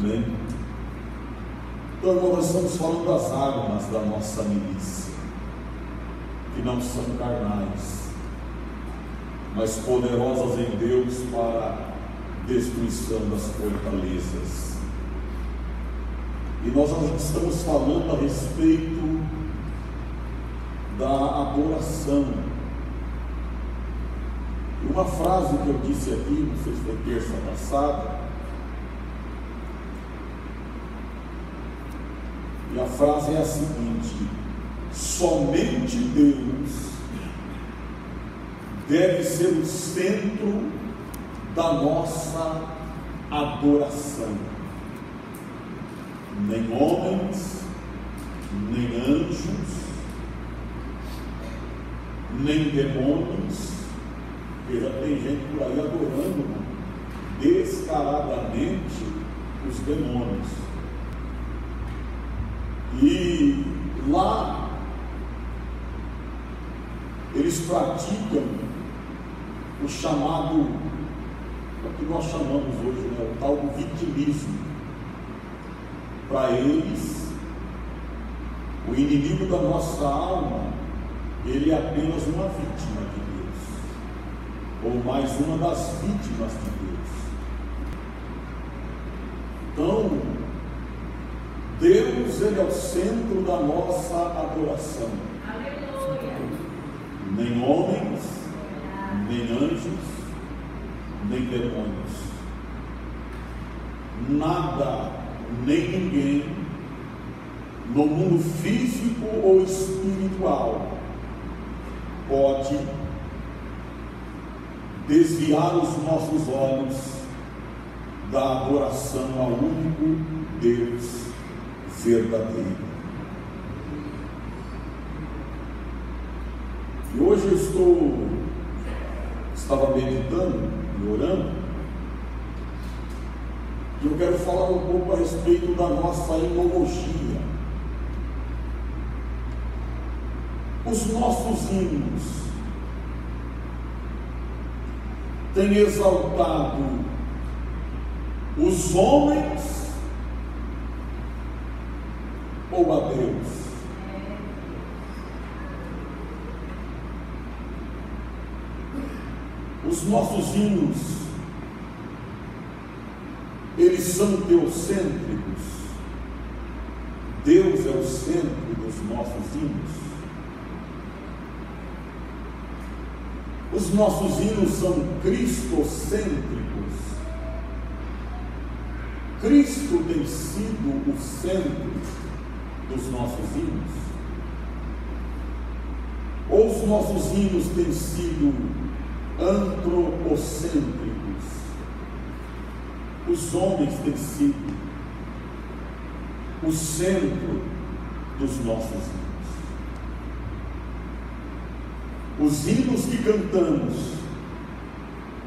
Amém? Então, irmão, nós estamos falando das armas da nossa milícia, que não são carnais, mas poderosas em Deus para destruição das fortalezas. E nós estamos falando a respeito da adoração. E uma frase que eu disse aqui, não sei se foi terça passada, e a frase é a seguinte: somente Deus deve ser o centro da nossa adoração. Nem homens, nem anjos, nem demônios, porque já tem gente por aí adorando descaradamente os demônios. E lá eles praticam o chamado, o que nós chamamos hoje, o tal do vitimismo. Para eles, o inimigo da nossa alma, ele é apenas uma vítima de Deus, ou mais uma das vítimas de Deus. Então, Deus, ele é o centro da nossa adoração. Aleluia. Nem homens, nem anjos, nem demônios, nada, nem ninguém no mundo físico ou espiritual pode desviar os nossos olhos da adoração ao único Deus verdadeiro. E hoje eu estava meditando e orando, e eu quero falar um pouco a respeito da nossa inologia. Os nossos hinos têm exaltado os homens ou a Deus? Os nossos hinos, eles são teocêntricos? Deus é o centro dos nossos hinos? Os nossos hinos são cristocêntricos? Cristo tem sido o centro dos nossos hinos? Ou os nossos hinos têm sido antropocêntricos? Os homens têm sido o centro dos nossos hinos. Os hinos que cantamos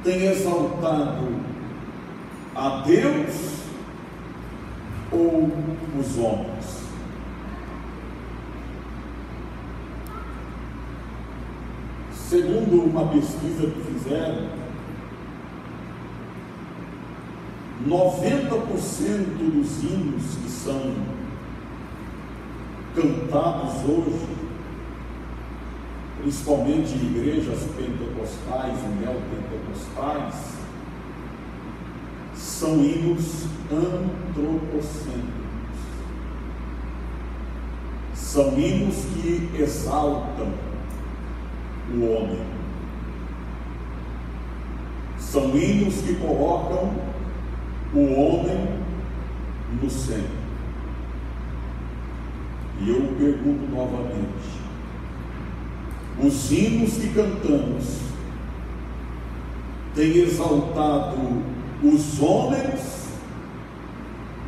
têm exaltado a Deus ou os homens? Segundo uma pesquisa que fizeram, 90% dos hinos que são cantados hoje, principalmente em igrejas pentecostais e neopentecostais, são hinos antropocêntricos. São hinos que exaltam o homem. São hinos que colocam o homem no centro. E eu pergunto novamente: os hinos que cantamos têm exaltado os homens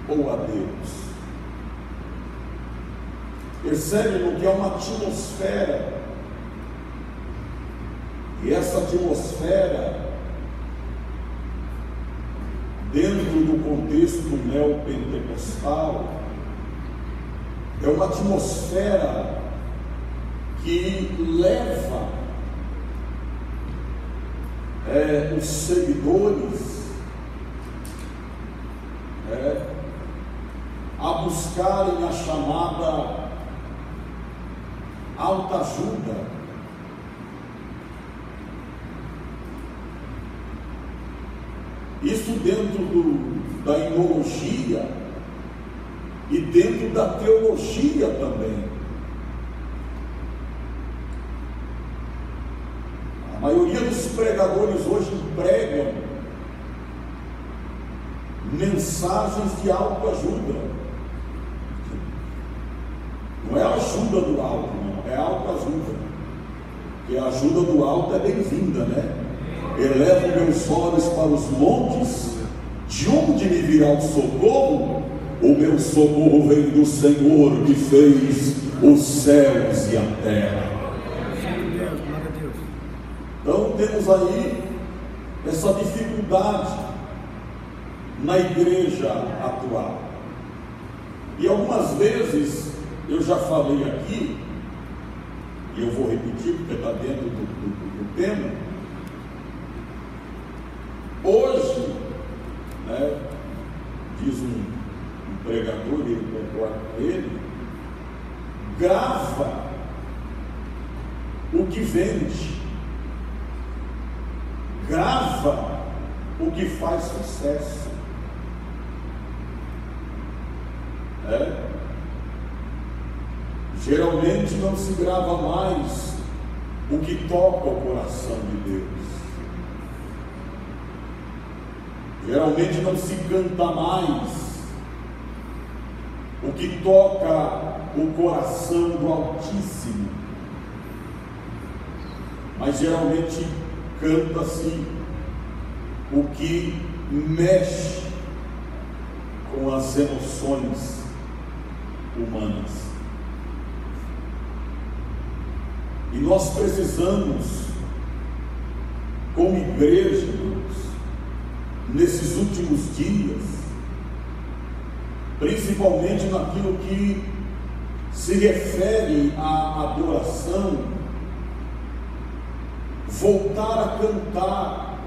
ou a Deus? Percebe que é uma atmosfera, e essa atmosfera, dentro do contexto neopentecostal, é uma atmosfera que leva os seguidores a buscarem a chamada autoajuda. Isso dentro da imunologia e dentro da teologia também. A maioria dos pregadores hoje pregam mensagens de autoajuda. Não é ajuda do alto, não, é autoajuda. Porque a ajuda do alto é bem-vinda, né? Elevo meus olhos para os montes, de onde me virá o socorro? O meu socorro vem do Senhor que fez os céus e a terra. Então temos aí essa dificuldade na igreja atual. E algumas vezes eu já falei aqui, e eu vou repetir porque está dentro do tema. Hoje, né, diz um pregador, e ele concorda com ele, grava o que vende, grava o que faz sucesso. Geralmente não se grava mais o que toca o coração de Deus. Geralmente não se canta mais o que toca o coração do Altíssimo, mas geralmente canta-se o que mexe com as emoções humanas. E nós precisamos, como igreja, nesses últimos dias, principalmente naquilo que se refere à adoração, voltar a cantar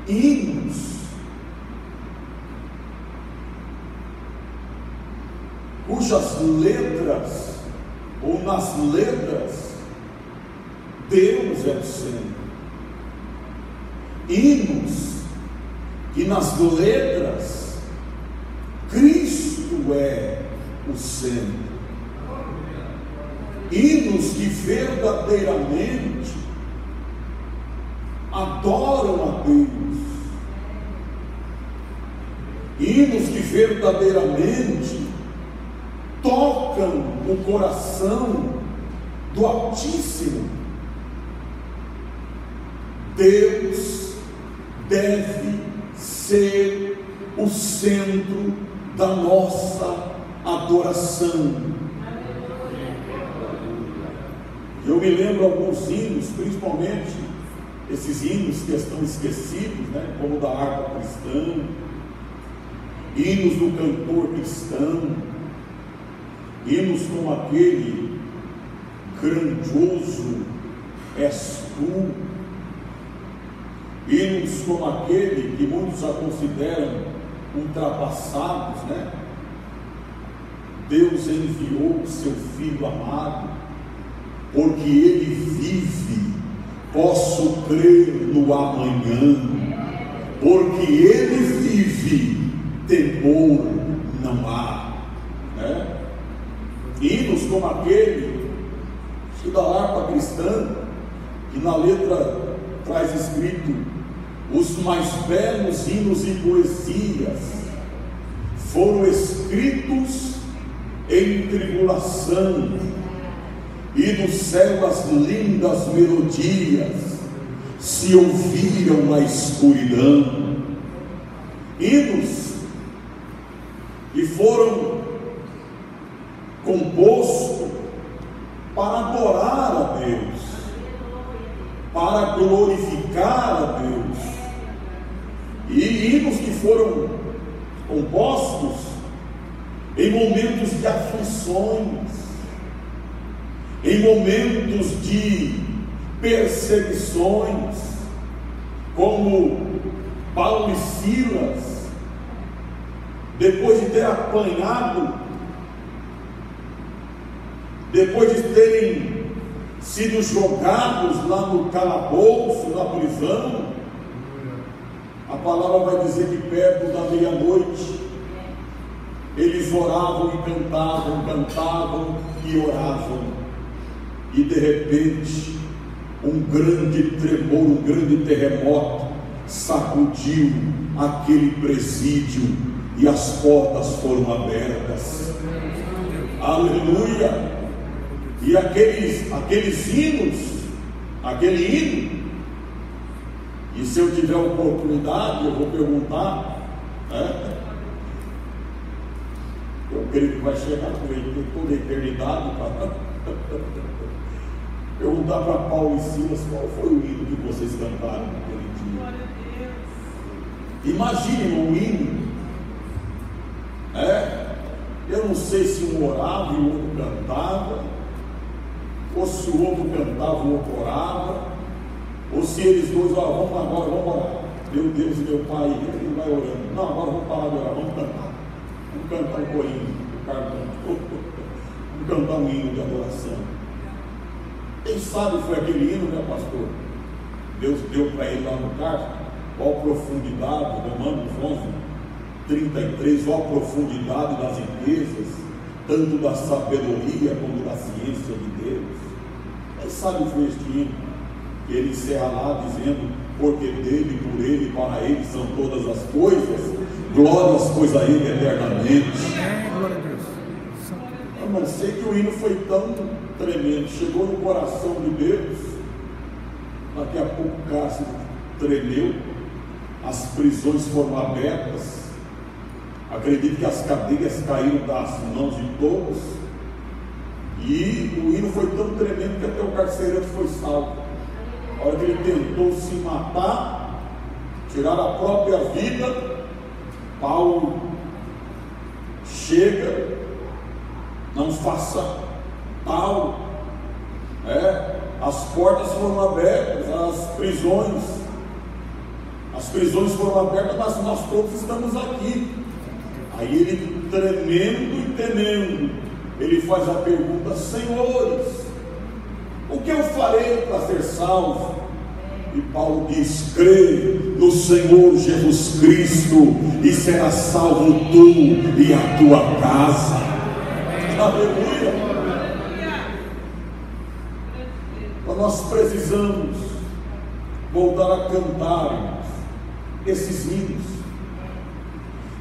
hinos cujas letras, ou nas letras, Deus é o centro. Hinos que nas letras Cristo é o centro. Hinos que verdadeiramente adoram a Deus. Hinos que verdadeiramente tocam o coração do Altíssimo. Deus deve ser o centro da nossa adoração. Eu me lembro alguns hinos, principalmente esses hinos que estão esquecidos, né, como o da harpa cristã, hinos do cantor cristão, hinos como aquele grandioso és tu, hinos como aquele que muitos já consideram ultrapassados, né? Deus enviou o seu Filho amado, porque Ele vive, posso crer no amanhã, porque Ele vive, temor não há, né? Hinos como aquele da harpa cristã, que na letra traz escrito: os mais belos hinos e poesias foram escritos em tribulação, e do céu as lindas melodias se ouviram na escuridão. Hinos que foram compostos para adorar a Deus, para glorificar a Deus, e hinos que foram compostos em momentos de aflições, em momentos de perseguições, como Paulo e Silas, depois de ter apanhado, depois de terem sido jogados lá no calabouço, na prisão, a palavra vai dizer que perto da meia-noite, eles oravam e cantavam, cantavam e oravam, e de repente, um grande tremor, um grande terremoto sacudiu aquele presídio e as portas foram abertas. Aleluia! E aqueles hinos, aquele hino, e se eu tiver oportunidade, eu vou perguntar, né? Eu creio que vai chegar com ele, tem toda a eternidade para perguntar para Paulo e Silas qual foi o hino que vocês cantaram naquele dia. Imaginem um hino, eu não sei se um orava e o outro cantava, ou se o outro cantava e o outro orava, ou se eles dois, vamos agora, vamos orar. Meu Deus e meu Pai, ele vai orando. Não, agora vamos parar de orar, vamos cantar. Vamos cantar um corinho, vamos cantar um hino de adoração. Quem sabe foi aquele hino, né, pastor? Deus deu para ele lá no carro, qual a profundidade, Romanos 11:33, qual a profundidade das riquezas, tanto da sabedoria como da ciência de Deus. Quem sabe foi este hino, que ele encerra lá dizendo: porque dele, por ele, para ele são todas as coisas, glórias, pois a ele eternamente. Glória a Deus. Mas sei que o hino foi tão tremendo, chegou no coração de Deus, daqui a pouco o cárcere tremeu, as prisões foram abertas, acredito que as cadeias caíram das mãos de todos, e o hino foi tão tremendo que até o carcereiro foi salvo. A hora que ele tentou se matar, tirar a própria vida, Paulo chega, não faça tal, as portas foram abertas, as prisões foram abertas, mas nós todos estamos aqui. Aí ele, tremendo e temendo, ele faz a pergunta: senhores, o que eu farei para ser salvo? E Paulo diz: crê no Senhor Jesus Cristo e será salvo tu e a tua casa. Aleluia! Então nós precisamos voltar a cantar esses hinos,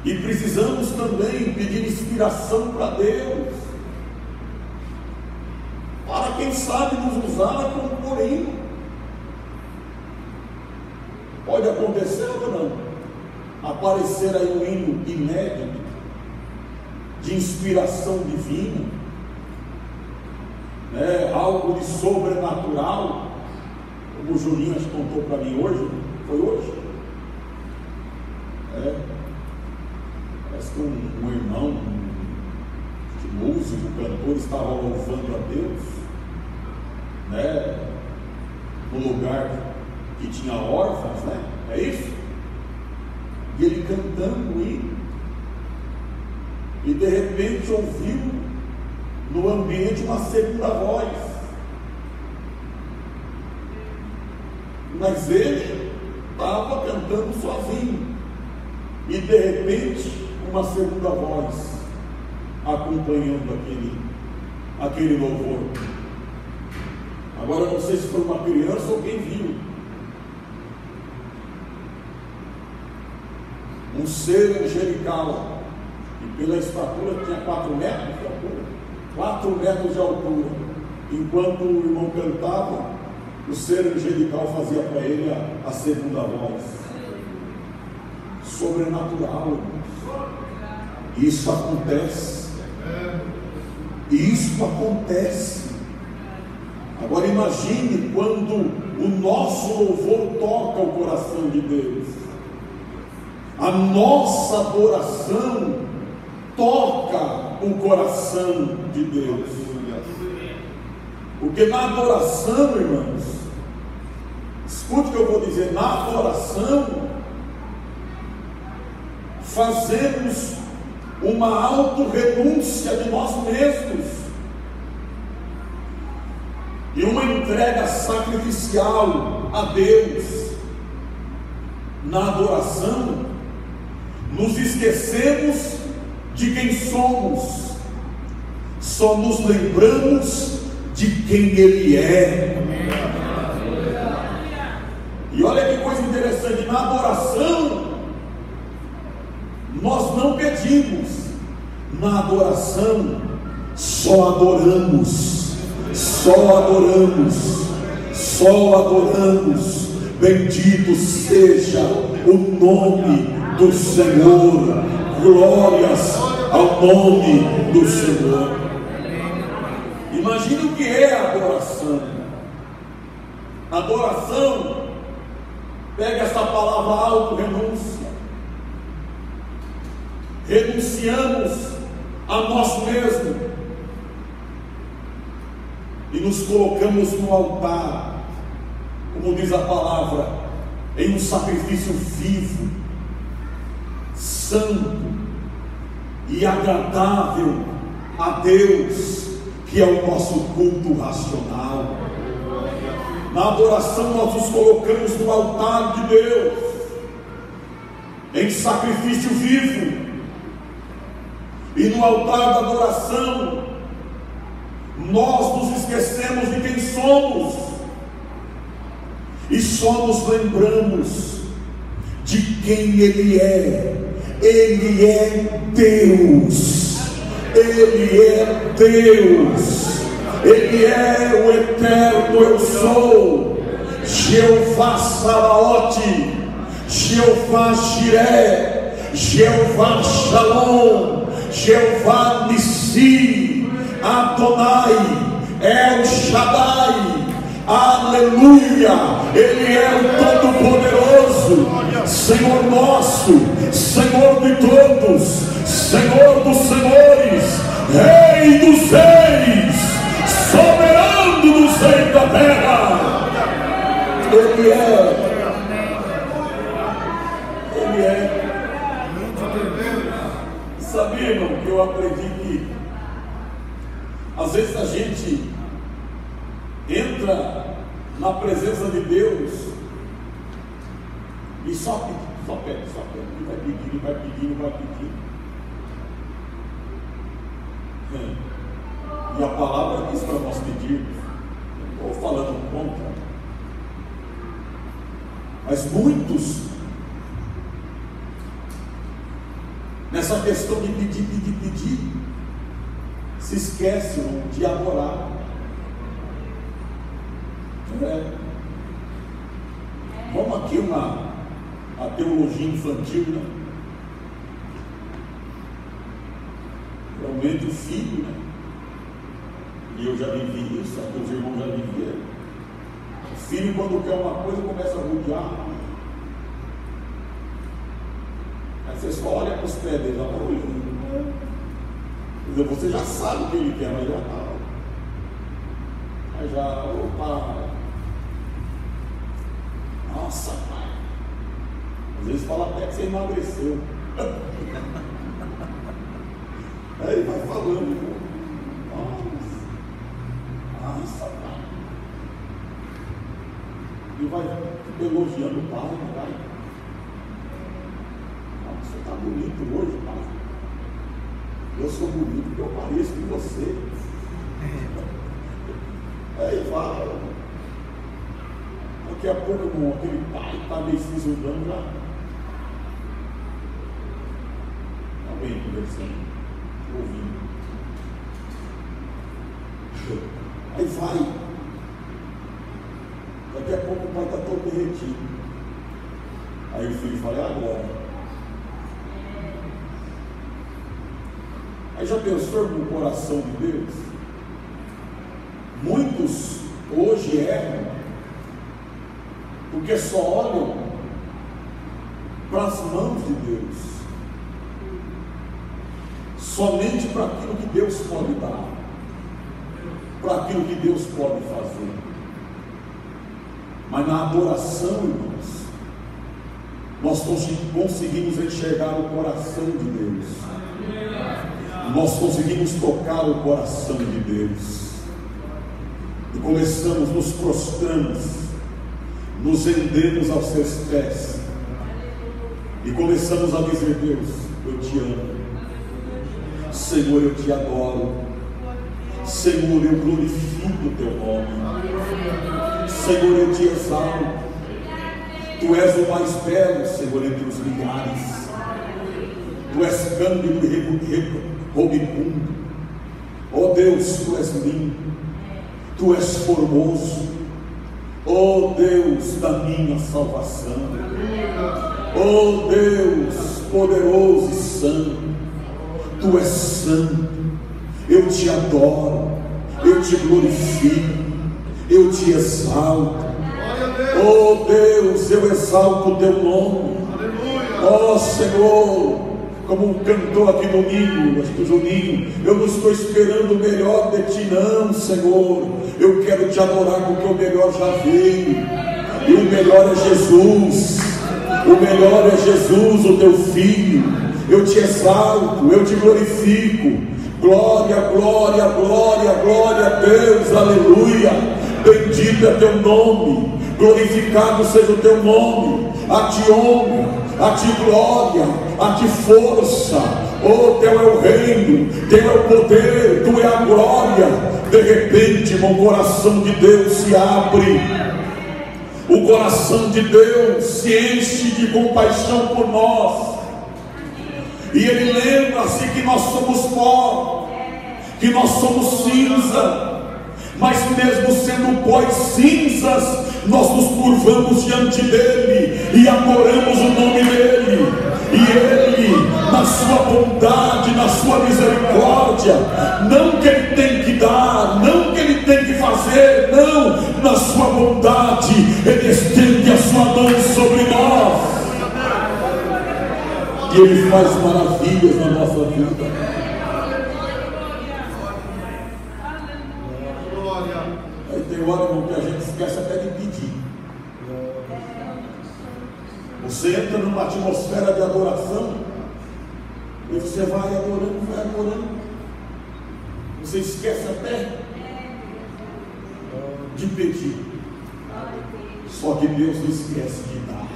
e precisamos também pedir inspiração para Deus, para quem sabe nos usar como por hino. Pode acontecer ou não aparecer aí um hino inédito, de inspiração divina, algo de sobrenatural, como o Juninho contou para mim hoje. Foi hoje? Parece que um irmão de músico, cantor, estava louvando a Deus, no lugar que tinha órfãos, é isso? E ele cantando o hino, e de repente ouviu no ambiente uma segunda voz, mas ele estava cantando sozinho, e de repente uma segunda voz acompanhando aquele louvor. Agora eu não sei se foi uma criança ou quem viu, um ser angelical, e pela estatura tinha 4 metros de altura, 4 metros de altura. Enquanto o irmão cantava, o ser angelical fazia para ele a segunda voz. Sobrenatural, irmãos. Isso acontece. Isso acontece. Agora imagine quando o nosso louvor toca o coração de Deus. A nossa adoração toca o coração de Deus. Porque na adoração, irmãos, escute o que eu vou dizer, na adoração fazemos uma autorrenúncia de nós mesmos e uma entrega sacrificial a Deus. Na adoração, nos esquecemos de quem somos, só nos lembramos de quem Ele é. E olha que coisa interessante, na adoração nós não pedimos, na adoração só adoramos, só adoramos, só adoramos. Bendito seja o nome do Senhor, glórias ao nome do Senhor. Imagine o que é a adoração. Adoração, pega essa palavra auto-renúncia. Renunciamos a nós mesmos e nos colocamos no altar, como diz a palavra, em um sacrifício vivo, santo e agradável a Deus, que é o nosso culto racional. Na adoração nós nos colocamos no altar de Deus, em sacrifício vivo, e no altar da adoração nós nos esquecemos de quem somos e só nos lembramos de quem Ele é. Ele é Deus, Ele é Deus, Ele é o eterno eu sou, Jeová Sabaote, Jeová Jiré, Jeová Shalom, Jeová Nissi, Adonai, El Shaddai, aleluia. Ele é o Todo-Poderoso, Senhor nosso, Senhor de todos, Senhor dos senhores, Rei dos reis, soberano dos reis da terra. Ele é. Sabia, irmão, que eu aprendi que às vezes a gente entra na presença de Deus e só pede, e vai pedindo. E a palavra diz para nós pedirmos. Não estou falando contra, mas muitos, nessa questão de pedir, se esquecem de adorar. Vamos aqui a teologia infantil, né? Realmente o filho, né? E eu já vivi isso, meus irmãos já viveram. O filho, quando quer uma coisa, começa a rodear. Aí você só olha para os pés dele, já está olhando. Quer dizer, você já sabe o que ele quer, mas já está. Aí já, opa. Nossa, pai. Às vezes fala até que você emagreceu. Aí vai falando. Nossa, pai. E vai elogiando o pai, vai. Você está bonito hoje, pai. Eu sou bonito porque eu pareço com você. Aí fala. Daqui a pouco, irmão, aquele pai está meio se desudando já. Está bem conversando, ouvindo. Aí vai. Daqui a pouco o pai está todo derretido. Aí o filho fala, agora. Aí já pensou no coração de Deus? Muitos hoje erram porque só olham para as mãos de Deus, somente para aquilo que Deus pode dar, para aquilo que Deus pode fazer. Mas na adoração, irmãos, nós conseguimos enxergar o coração de Deus. nós conseguimos tocar o coração de Deus e começamos, nos prostramos, nos rendemos aos seus pés e começamos a dizer: Deus, eu te amo, Senhor, eu te adoro, Senhor, eu glorifico o teu nome, Senhor, eu te exalto. Tu és o mais belo, Senhor, entre os milhares. Tu és cândido e rubicundo. Oh Deus, tu és lindo, tu és formoso. Oh Deus da minha salvação. Oh Deus poderoso e santo, tu és santo. Eu te adoro, eu te glorifico, eu te exalto. Oh Deus, eu exalto o teu nome. Oh Senhor, como cantou aqui domingo, acho que o Juninho, eu não estou esperando o melhor de ti não, Senhor. Eu quero te adorar porque o melhor já veio, e o melhor é Jesus. O melhor é Jesus, o teu Filho. Eu te exalto, eu te glorifico. Glória, glória, glória, glória a Deus, aleluia. Bendito é teu nome, glorificado seja o teu nome. A ti honra, a ti glória, a ti força. Oh, teu é o reino, teu é o poder, tu é a glória. De repente, irmão, o coração de Deus se abre. O coração de Deus se enche de compaixão por nós. E Ele lembra-se que nós somos pó, que nós somos cinza. Mas mesmo sendo pó e cinzas, nós nos curvamos diante dEle e adoramos o nome dEle. E Ele, na sua bondade, na sua misericórdia, não que Ele tem que dar, não que Ele tem que fazer, não, na sua bondade, Ele estende a sua mão sobre nós. E Ele faz maravilhas na nossa vida. Aí tem hora, irmão, que a gente esquece até de pedir. Você entra numa atmosfera de adoração e você vai adorando. Você esquece até de pedir. Só que Deus não esquece de dar.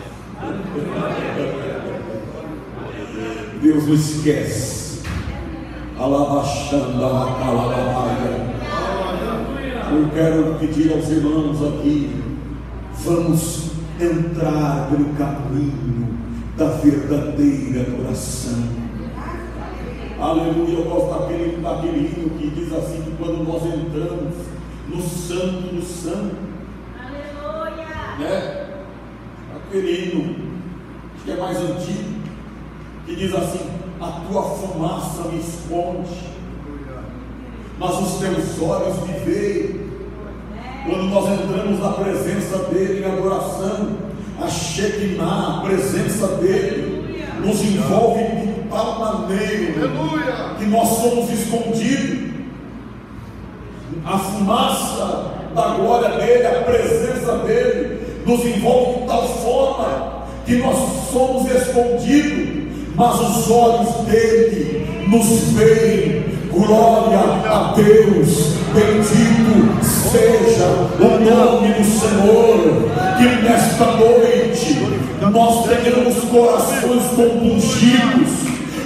Deus não esquece. Alabaxanda, alabaia. Eu quero pedir aos irmãos aqui: vamos entrar pelo caminho da verdadeira adoração. Aleluia. Eu gosto daquele hino que diz assim: que quando nós entramos no santo do santo, aleluia, né? Aquele hino que é mais antigo, que diz assim: a tua fumaça me esconde, mas os teus olhos me veem. Quando nós entramos na presença dEle em adoração, a Shekinah, a presença dEle, nos envolve de tal maneira que nós somos escondidos. A fumaça da glória dEle, a presença dEle, nos envolve de tal forma que nós somos escondidos, mas os olhos dEle nos veem. Glória a Deus, bendito seja o nome do Senhor. Que nesta noite nós tenhamos corações compungidos,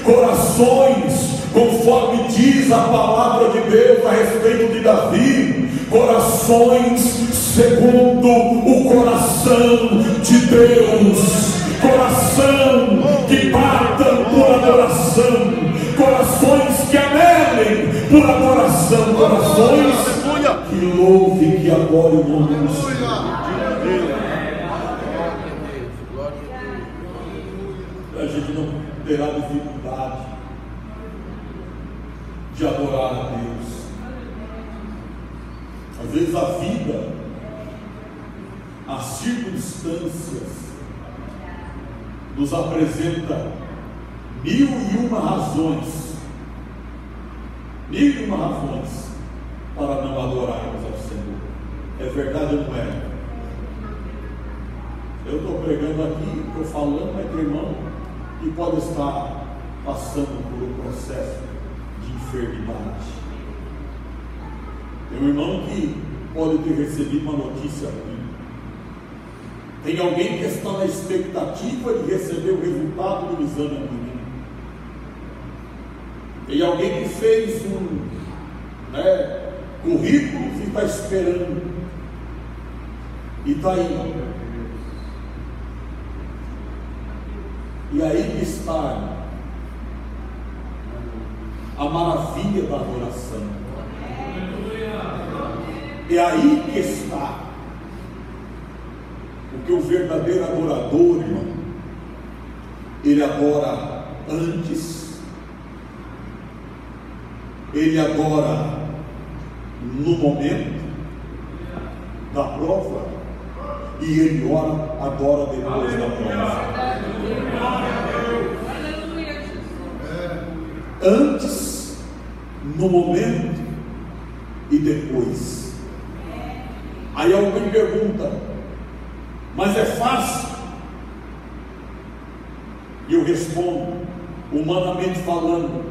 corações, conforme diz a palavra de Deus a respeito de Davi, corações segundo o coração de Deus, coração que batam por adoração, corações que anelem por adoração, corações que louvem, que adorem o nome do Senhor. A gente não terá dificuldade de adorar a Deus. Às vezes a vida, as circunstâncias nos apresenta 1001 razões para não adorarmos ao Senhor. É verdade ou não é? Eu estou pregando aqui, estou falando, mas tem irmão que pode estar passando por um processo de enfermidade. Tem um irmão que pode ter recebido uma notícia ruim. Tem alguém que está na expectativa de receber o resultado do exame amanhã. Tem alguém que fez currículo e está esperando. E está indo. E aí que está a maravilha da adoração. É aí que está. Porque o verdadeiro adorador, irmão, ele adora antes, ele adora no momento da prova e ele adora depois da prova. Antes, no momento e depois. Aí alguém pergunta: mas é fácil? E eu respondo, humanamente falando,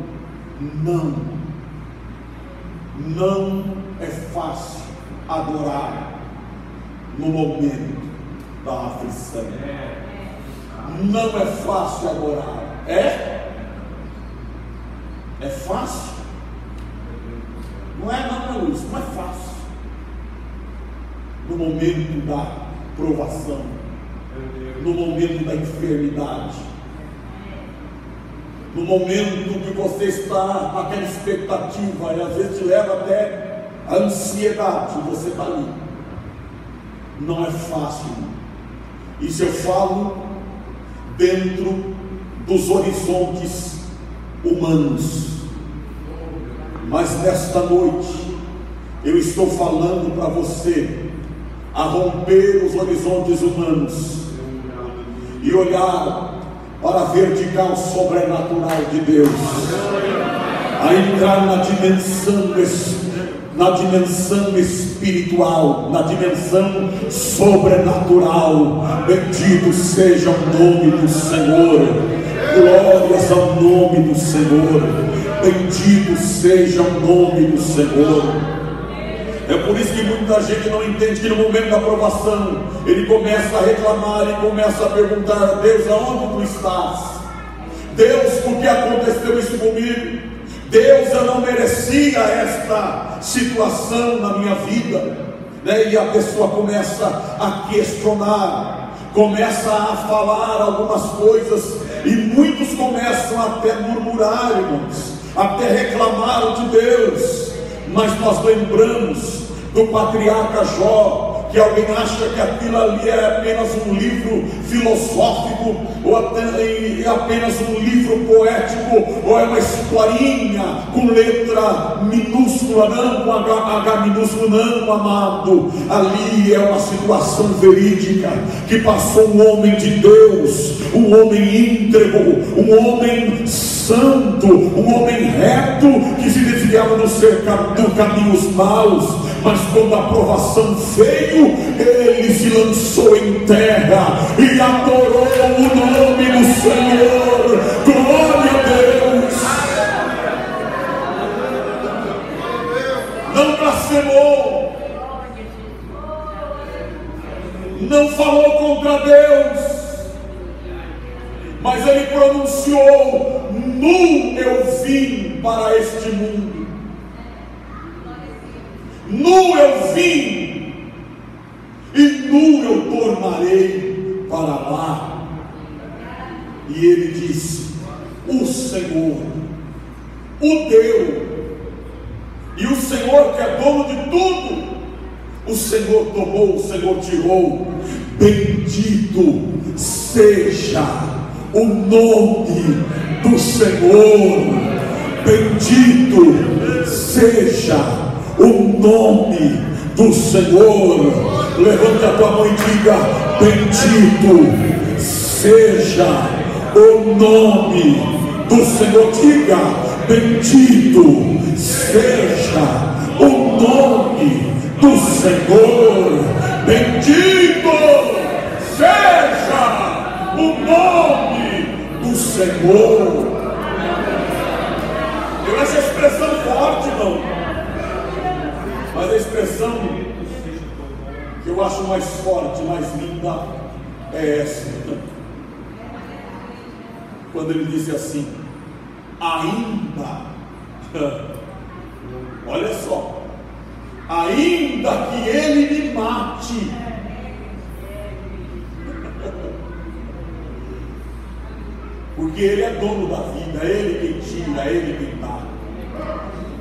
não é fácil adorar no momento da aflição. Não é fácil adorar. É fácil? Não é não, Luiz, não é fácil. No momento da provação, no momento da enfermidade, no momento que você está com aquela expectativa, e às vezes te leva até a ansiedade, você está ali. Não é fácil. Isso eu falo dentro dos horizontes humanos. Mas nesta noite eu estou falando para você a romper os horizontes humanos e olhar para a vertical sobrenatural de Deus, a entrar na dimensão espiritual, na dimensão sobrenatural. Bendito seja o nome do Senhor, glórias ao nome do Senhor, bendito seja o nome do Senhor. É por isso que muita gente não entende que no momento da aprovação ele começa a reclamar e começa a perguntar a Deus: aonde tu estás? Deus, por que aconteceu isso comigo? Deus, eu não merecia esta situação na minha vida, E a pessoa começa a questionar, começa a falar algumas coisas, e muitos começam até murmurar, irmãos, até reclamar de Deus. Mas nós lembramos do patriarca Jó, que alguém acha que aquilo ali é apenas um livro filosófico, ou até apenas um livro poético, ou é uma historinha com letra minúscula. Não, com H minúsculo, não, amado. Ali é uma situação verídica, que passou um homem de Deus, um homem íntegro, um homem santo, um homem reto, que se desviava do caminhos maus. Mas quando a provação veio, ele se lançou em terra e adorou o nome do Senhor. Glória a Deus. Não blasfemou, não falou contra Deus, mas ele pronunciou: nu eu vim para este mundo, nu eu vim, e nu eu tornarei para lá. E ele disse: o Senhor o deu, e o Senhor que é dono de tudo, o Senhor tomou, o Senhor tirou. Bendito seja o nome do Senhor, bendito seja o nome do Senhor. Levante a tua mão e diga: bendito seja o nome do Senhor. Diga: bendito seja o nome do Senhor. Bendito seja o nome do Senhor. Eu acho expressão forte, irmão. Mas a expressão que eu acho mais forte, mais linda, é essa. Quando ele disse assim: ainda, olha só, ainda que ele me mate, porque ele é dono da vida, ele quem tira, ele quem dá.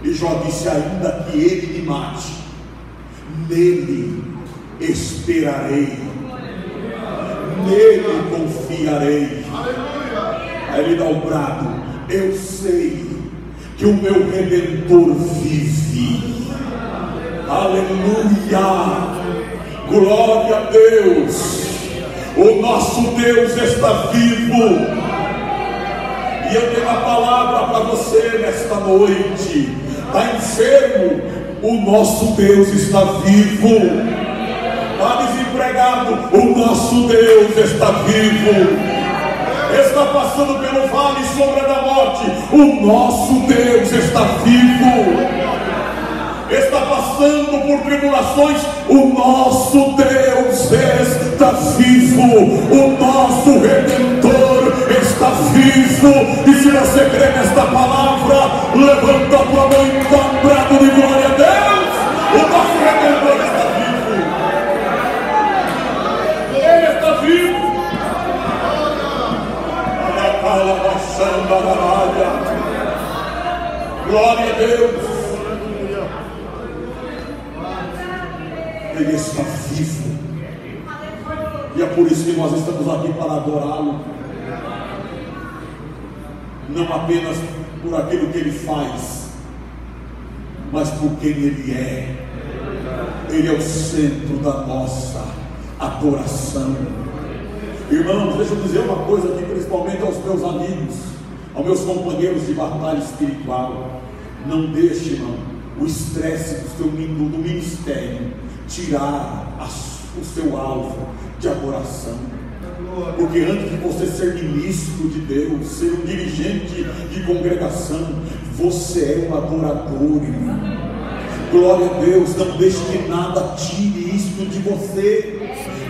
E Jó disse: ainda que ele me mate, nele esperarei, nele confiarei. Aí ele dá o brado: eu sei que o meu Redentor vive. Aleluia, glória a Deus. O nosso Deus está vivo. E eu tenho uma palavra para você nesta noite. Está enfermo? O nosso Deus está vivo. Está desempregado? O nosso Deus está vivo. Está passando pelo vale e sombra da morte? O nosso Deus está vivo. Está passando por tribulações? O nosso Deus está vivo. O nosso Redentor está vivo. E se você crê nesta palavra, levanta a tua mão e dá um brado de glória a Deus. O nosso Redentor está vivo. Ele está vivo. Glória a Deus. Ele está vivo. E é por isso que nós estamos aqui para adorá-lo. Não apenas por aquilo que ele faz, mas por quem ele é. Ele é o centro da nossa adoração. Irmãos, deixa eu dizer uma coisa aqui, principalmente aos meus amigos, aos meus companheiros de batalha espiritual. Não deixe, irmão, o estresse do ministério tirar o seu alvo de adoração. Porque antes de você ser ministro de Deus, ser um dirigente de congregação, você é um adorador, irmão. Glória a Deus. Não deixe que nada tire isso de você.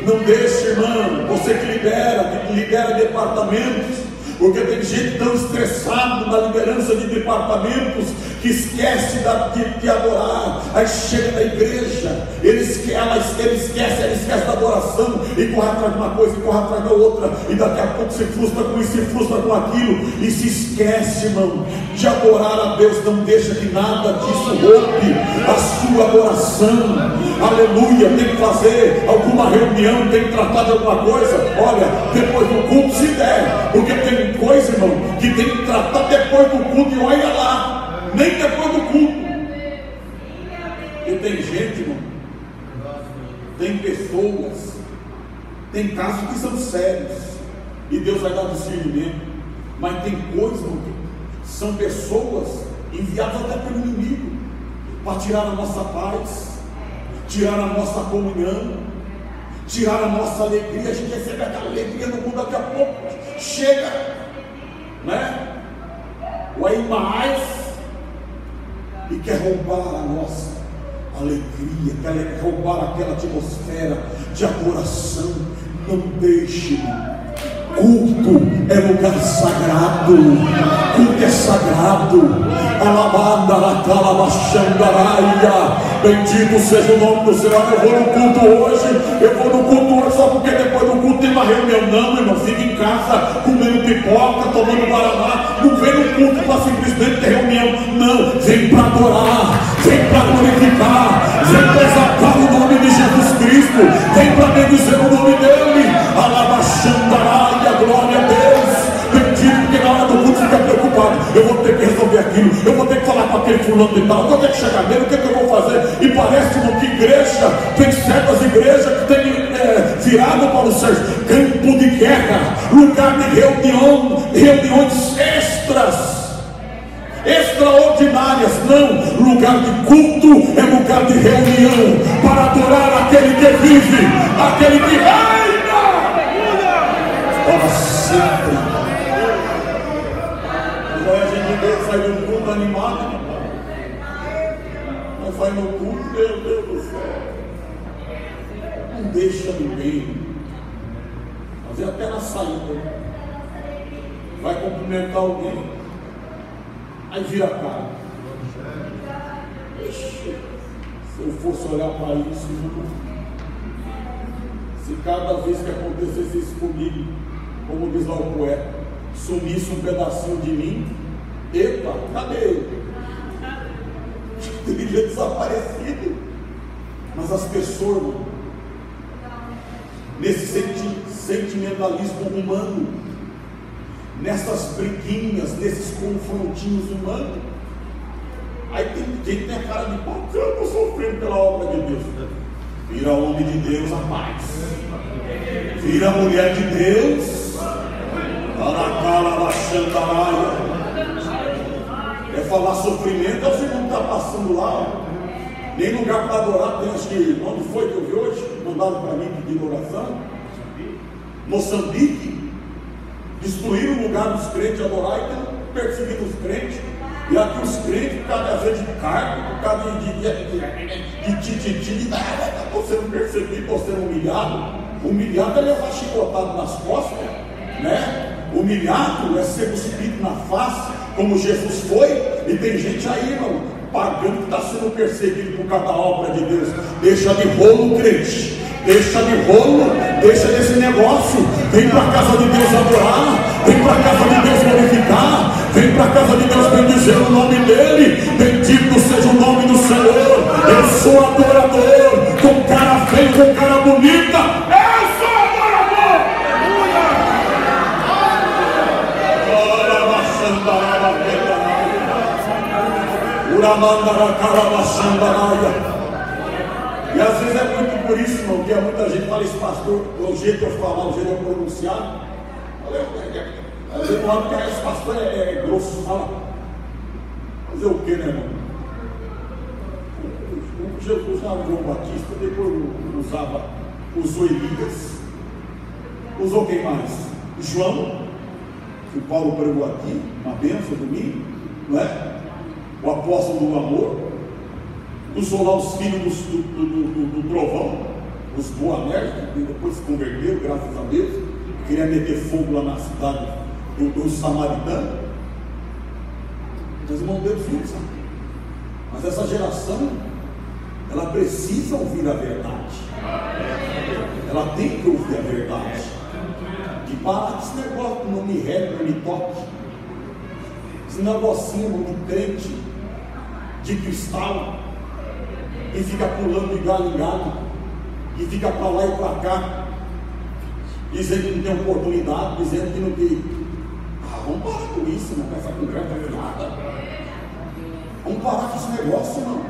Não deixe, irmão, você que lidera departamentos, porque tem gente tão estressada na liderança de departamentos que esquece de adorar. Aí chega na igreja, ele esquece da adoração e corre atrás de uma coisa e corre atrás da outra, e daqui a pouco se frustra com isso, se frustra com aquilo e se esquece, irmão, de adorar a Deus. Não deixa que nada disso roube a sua adoração. Aleluia. Tem que fazer alguma reunião, tem que tratar de alguma coisa, olha, depois do culto, se der, porque tem coisa, irmão, que tem que tratar depois do culto, e olha lá, nem depois do culto. E tem gente, irmão, tem pessoas, tem casos que são sérios e Deus vai dar discernimento, mas tem coisas, irmão, que são pessoas enviadas até pelo inimigo para tirar a nossa paz, tirar a nossa comunhão, tirar a nossa alegria. A gente recebe aquela alegria no mundo, daqui a pouco chega, né? O aí mais, e quer roubar a nossa alegria, quer roubar aquela atmosfera de adoração. Não deixe, irmão. Culto é lugar sagrado, culto é sagrado. Bendito seja o nome do Senhor. Eu vou no culto hoje só porque depois do culto tem uma reunião. Não, irmão, fica em casa comendo pipoca, tomando guaraná. Não vem no culto para simplesmente ter reunião. Não, vem para adorar, vem para glorificar, vem para exaltar o nome de Jesus Cristo, vem para bendizer o nome dele. Alabaxandaraia, glória a Deus. Bendito, porque na hora do culto fica preocupado. Eu vou ter que resolver aquilo, eu vou ter que falar com aquele fulano de tal, eu vou ter que chegar nele, o que eu vou fazer? E parece que igreja, tem certas igrejas que tem virado para o ser campo de guerra, lugar de reuniões extraordinárias. Não, lugar de culto é lugar de reunião para adorar aquele que vive, aquele que reina para sempre. A gente sai do culto animado, vai no culto, meu Deus do céu, não deixa ninguém, às vezes até na saída, vai cumprimentar alguém, aí vira a cara. Ixi, se eu fosse olhar para isso, se cada vez que acontecesse isso comigo, como diz lá o poeta, sumisse um pedacinho de mim, epa, cadê ele? Teria desaparecido. Mas as pessoas, nesse sentimentalismo humano, nessas briguinhas, nesses confrontinhos humanos, aí tem gente que tem a cara de pau, eu estou sofrendo pela obra de Deus. Vira homem de Deus, rapaz. Vira mulher de Deus. É falar sofrimento, é o segundo que está passando lá. Nem lugar para adorar tem. Acho que onde foi que eu vi hoje? Mandaram para mim pedir oração. Moçambique. Destruíram o lugar dos crentes adorar e estão perseguindo os crentes. E aqui os crentes, por causa de cargo, por causa de tititi, estão sendo perseguidos, estão sendo humilhados. Humilhado é levar chicotado nas costas, né? Humilhado é ser cuspido na face, como Jesus foi. E tem gente aí, irmão, pagando que está sendo perseguido por causa da obra de Deus. Deixa de rolo, crente. Deixa de rolo, deixa desse negócio. Vem para a casa de Deus adorar. Vem para a casa de Deus glorificar. Vem para a casa de Deus bendizer o nome dele. Bendito seja o nome do Senhor. Eu sou adorador. Com cara feia, com cara bonita. Eu sou adorador. E às vezes é muito por isso, irmão, que muita gente fala esse pastor, o jeito de eu falar, o jeito de eu pronunciar. Às vezes não porque esse pastor é grosso, fala. Fazer o que, né, irmão? Jesus usava João Batista, depois usou Elias, usou quem mais? João, que o Paulo pregou aqui, uma bênção domingo, não é? O apóstolo do amor, usou lá os filhos do trovão, os Boanerges, que depois se converteram, graças a Deus, queria meter fogo lá na cidade dos samaritanos. Mas, irmão, Deus usa. Mas essa geração, ela precisa ouvir a verdade. Ela tem que ouvir a verdade. E parar com esse negócio que não me regue, não me toque. Esse negocinho de crente, de cristal, e fica pulando de galho em galho, e fica para lá e para cá, dizendo que não tem oportunidade, dizendo que não tem. Vamos parar com isso, irmão, com essa conversa fiada. Vamos parar com esse negócio, irmão.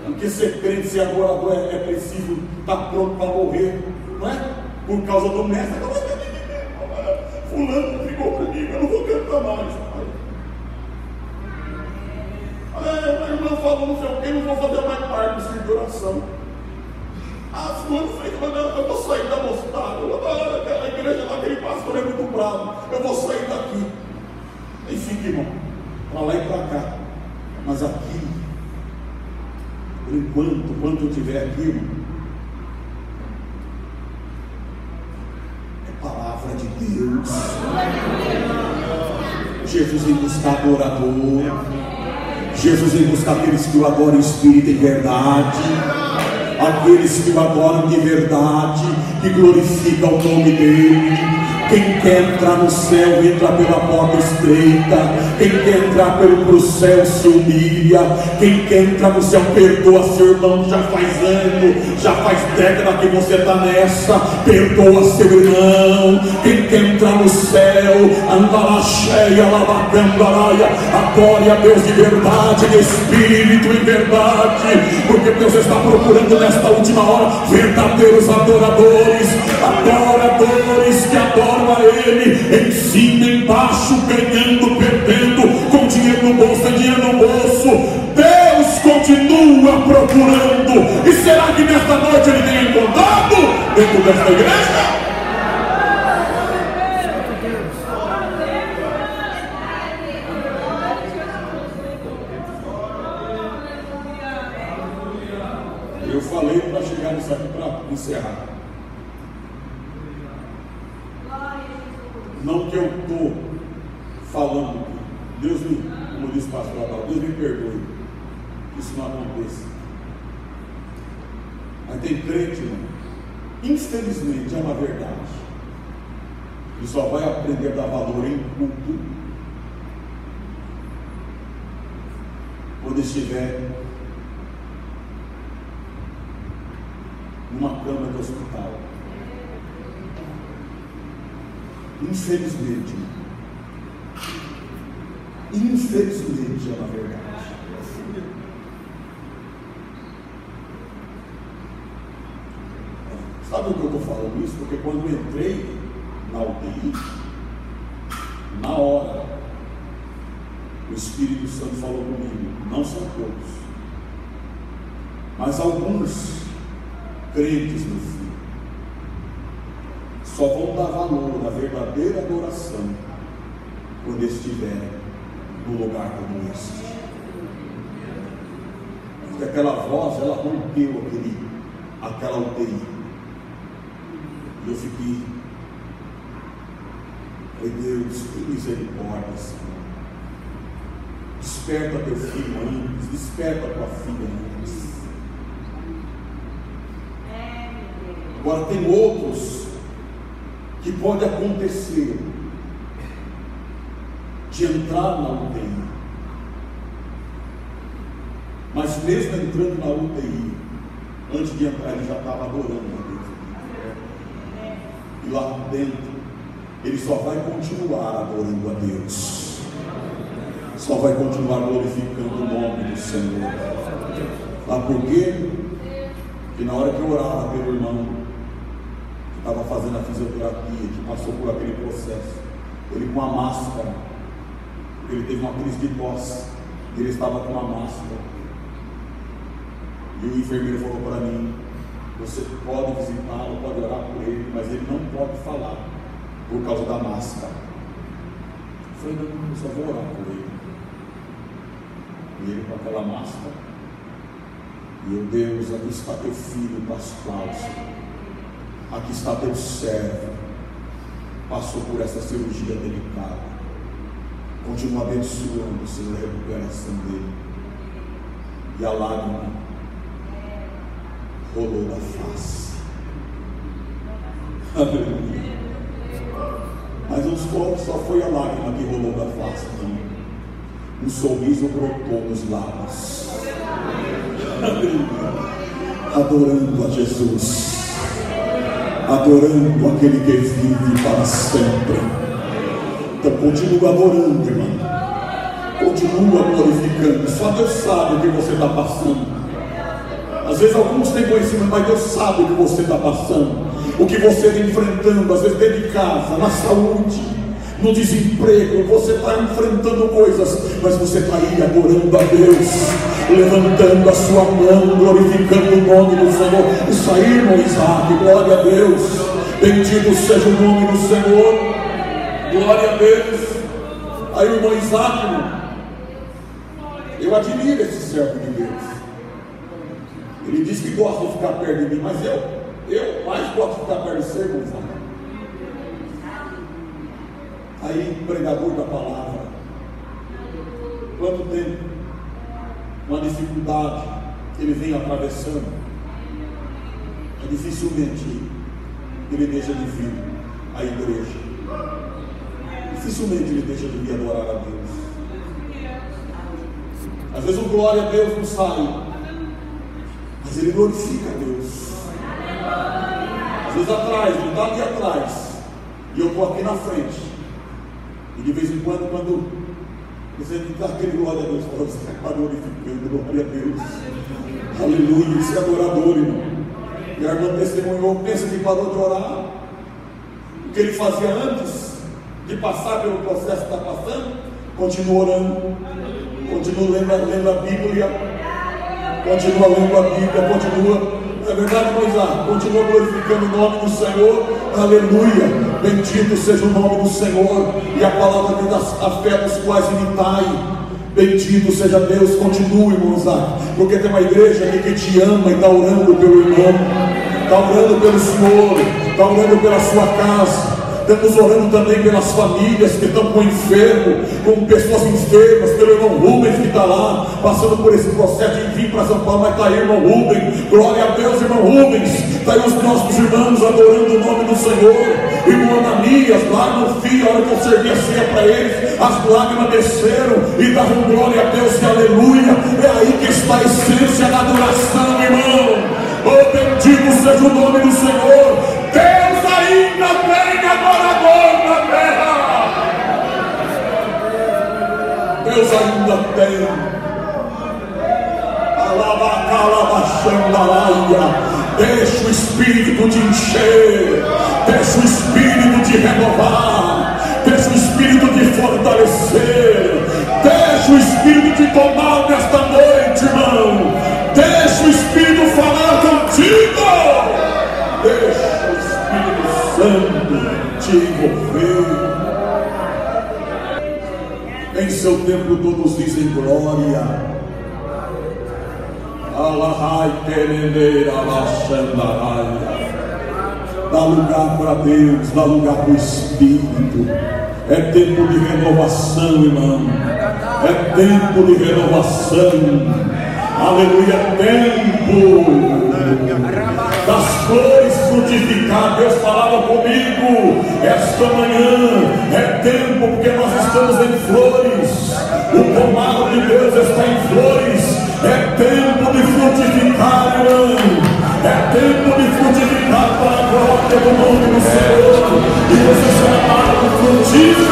Porque ser crente, ser adorador é preciso estar pronto para morrer, não é? Por causa do mestre. Fulano ficou comigo, eu não vou cantar mais. A irmã falou não sei o que, não vou fazer mais parte desse de oração. Fulano fez, eu vou sair da mostarda. A igreja lá, aquele pastor é muito bravo. Eu vou sair daqui. E fica, irmão, para lá e para cá. Mas aqui, por enquanto eu estiver aqui, irmão, é palavra de Deus. Jesus vem buscar adorador. Jesus vem buscar aqueles que o adoram em espírito e verdade. Aqueles que o adoram de verdade, que glorificam o nome dele. Quem quer entrar no céu, entra pela porta estreita. Quem quer entrar pro céu, se humilha. Quem quer entrar no céu, perdoa seu irmão. Já faz ano, já faz década que você está nessa. Perdoa seu irmão. Quem quer entrar no céu, anda lá cheia, lavacandaraia. Adore a Deus de verdade, de espírito e verdade. Porque Deus está procurando nesta última hora verdadeiros adoradores. Adoradores que adoram a Ele, em cima, embaixo, ganhando, perdendo, com dinheiro no bolso, sem dinheiro no bolso. Deus continua procurando. E será que nesta noite Ele tem encontrado dentro desta igreja? falei para chegar nisso aqui para encerrar. Não que eu estou falando, Deus me, como disse o pastor Adal, Deus me perdoe que isso não aconteça. Mas tem crente, irmão, infelizmente é uma verdade, ele só vai aprender a dar valor em culto quando estiver numa cama de hospital. Infelizmente é uma verdade. Sabe o que eu estou falando isso? Porque quando eu entrei na UTI, na hora, o Espírito Santo falou comigo, não são todos, mas alguns crentes no fim só vão dar valor à verdadeira adoração quando estiver num lugar como este. Porque aquela voz, ela rompeu aquela UTI. E eu fiquei, Deus, que misericórdia, Senhor. Desperta teu filho antes, desperta tua filha antes. Agora tem outros que pode acontecer de entrar na UTI, mas mesmo entrando na UTI, antes de entrar ele já estava adorando a Deus, e lá dentro ele só vai continuar adorando a Deus, só vai continuar glorificando o nome do Senhor. Sabe por quê? Porque na hora que eu orava pelo irmão que estava fazendo a fisioterapia, que passou por aquele processo, ele com a máscara, ele teve uma crise de tosse, ele estava com uma máscara, e o enfermeiro falou para mim, você pode visitá-lo, pode orar por ele, mas ele não pode falar por causa da máscara. Eu falei, não, eu só vou orar por ele. E ele com aquela máscara, meu Deus, aqui está teu filho Pascoal, aqui está teu servo, passou por essa cirurgia delicada, continua abençoando, Senhor, a recuperação dele. E a lágrima rolou da face. Aleluia. Mas não só foi a lágrima que rolou da face, não. Um sorriso brotou nos lábios. Aleluia. Adorando a Jesus, adorando aquele que vive para sempre. Então continua adorando, irmão, continua glorificando. Só Deus sabe o que você está passando. Às vezes alguns têm conhecimento, mas Deus sabe o que você está passando, o que você está enfrentando, às vezes dentro de casa, na saúde, no desemprego. Você está enfrentando coisas, mas você está aí adorando a Deus, levantando a sua mão, glorificando o nome do Senhor. Isso aí, irmão Isaac, glória a Deus, bendito seja o nome do Senhor, glória a Deus. Aí o irmão Isaac, irmão, eu admiro esse servo de Deus. Ele diz que gosta de ficar perto de mim, mas eu mais gosto de ficar perto de você, irmão Isaac. Aí, pregador da palavra, quando tem uma dificuldade que ele vem atravessando, dificilmente ele deixa de vir à igreja, dificilmente ele deixa de vir adorar a Deus. Às vezes o glória a Deus não sai, mas ele glorifica a Deus. Às vezes atrás, ele está ali atrás, e eu estou aqui na frente. E de vez em quando você dá aquele glória a Deus, você está glorificando, glória a Deus. Aleluia, esse adorador, irmão. E a irmã testemunhou, pensa que parou de orar. O que ele fazia antes de passar pelo processo que está passando, continua orando, continua lendo a Bíblia, continua lendo a Bíblia, continua. É verdade, Moisés, continua glorificando o nome do Senhor. Aleluia, bendito seja o nome do Senhor. E a palavra diz: a fé dos quais imitai. Bendito seja Deus. Continue, irmão Isaac, porque tem uma igreja aqui que te ama e está orando pelo irmão, está orando pelo senhor, está orando pela sua casa. Estamos orando também pelas famílias que estão com enfermo, com pessoas enfermas, pelo irmão Rubens que está lá, passando por esse processo de vir para São Paulo. Mas está aí, irmão Rubens, glória a Deus, irmão Rubens. Está aí os nossos irmãos adorando o nome do Senhor. Irmão Ananias, lá no fim, a hora que eu servi a ceia para eles, as lágrimas desceram e davam glória a Deus e aleluia. É aí que está a essência da adoração, irmão. Oh, bendito seja o nome do Senhor. Deus ainda tem adorador na terra. Deus ainda tem. Deixa o Espírito te encher, deixa o Espírito te renovar, deixa o Espírito te fortalecer, deixa o Espírito te tomar nesta noite, irmão. Deixa o Espírito falar contigo, deixa o Espírito Santo te envolver. Em seu tempo todos dizem glória. Dá lugar para Deus, dá lugar para o Espírito. É tempo de renovação, irmão. É tempo de renovação. Aleluia, tempo das flores frutificar. Deus falava comigo esta manhã. É tempo, porque nós estamos em flores. O pomar de Deus está em flores. É tempo de frutificar, irmão. É tempo de frutificar para a glória do nome do Senhor. E você será amado, frutífero.